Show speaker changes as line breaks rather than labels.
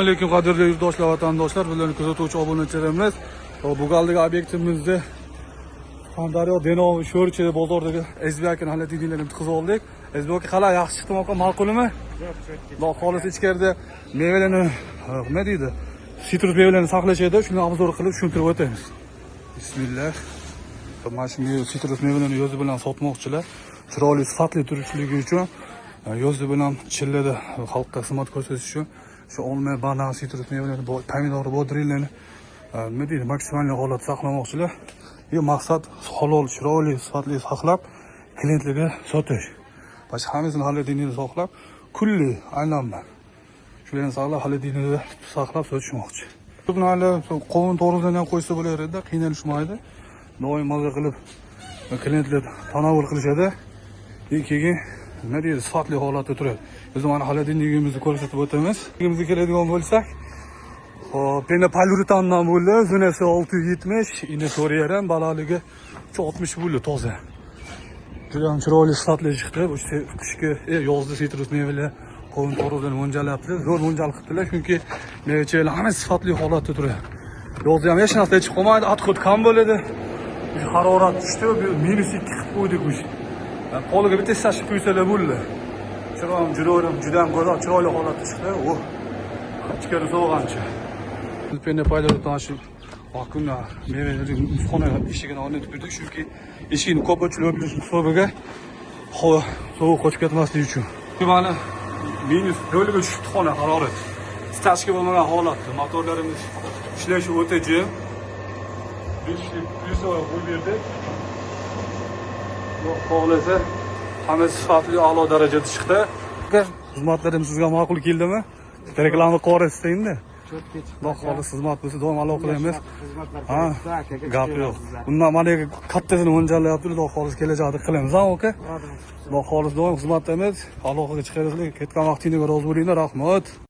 Assalomu alaykum qadrli yurtdoshlar, vatandoshlar, bizlarni kuzatuvchi obunachilarimiz. Bu galgi obyektimizda Qashqadaryo Denov Sho'rchi bozordagi SBA'ning holatini qiziq oldik. SBA qalay, yaxshi chiqdimi aka, ma'qulmi? Xudo xohlasa ichkarida mevalarni, nima deydi? Sitrus mevalarini saqlashadi, shuni obzor qilib tushuntirib o'tamiz. Bismillah. Mana shunga sitrus mevalarini yo'zi bilan sotmoqchilar. Chiroyli, sifatli turishligi uchun yo'zi bilan chillada xalqqa xizmat ko'rsatish uchun shu olma, banan, sitrus mevalarini, pomidor, bodringlarni nima deydi, maksimal holatda saqlamoqchilar. Bu maqsad halol, chiroyli, sifatli saqlab klientlarga sotish. Boshqa hammasini holatini saqlab, kulli aylanma. Shularni saqlab, holatini saqlab sotishmoqchi. Buni hali qovun to'g'ridan ham qo'ysa bo'lardi, qiynalishmaydi. Doim maza qilib klientlar tanovul qilishadi. Keyin nima deydi, sifatli holatda turadi. Biz mana holatini ko'rsatib o'tamiz. Bizga keladigan bo'lsak, hop, yana palyuretandan bo'ldi, zonasi 670, ini so'rayaram, balandligi 60 bo'ldi, toza. Juda ham chiroyli sifatli chiqdi. O'sha qishki, yozda sitrus mevalar qovun to'g'ridan mo'ljallayapti. Zo'r mo'ljal qilibdilar, chunki mevachalar hamma sifatli holatda turadi. Yozda ham hech narsa chiqib qolmaydi, atqut kam bo'ladi. Harorat tushdi, -2 qilib qo'ydik o'sha. Qo'liga bitta sashib qo'ysalar bo'ldi. Juda ham go'zal, chiroyli holatda chiqdi. O, ichkari so'g'ancha. Penne paylardan shu vaqtda mevalarni xona eshigini o'rnatib qo'ydik, chunki eshikni ko'p ochilib hisobiga sovuq qochib ketmasligi uchun. Mana -0 ga tushdi xona harorat. Stashka bo'lmagan holatda. Motorlarimiz ishlashi o'ta jim. 5 plyus qo'yib berdik. Xudo xohlasa hammasi sifatli, a'lo darajada chiqdi. Xizmatlarim sizga ma'qul keldimi? Reklama qilasiz endi. Xudo xohlasa xizmat bo'lsa doim aloqa qilamiz. Ha, gap yo'q. Bundan mana kattasini mo'ljallayapti, xudo xohlasa kelajakda qilamiz, ha, aka? Xudo xohlasa doim xizmatdamiz. Aloqaga chiqaringlar, ketgan vaqtingizga rozi bo'linglar, rahmat.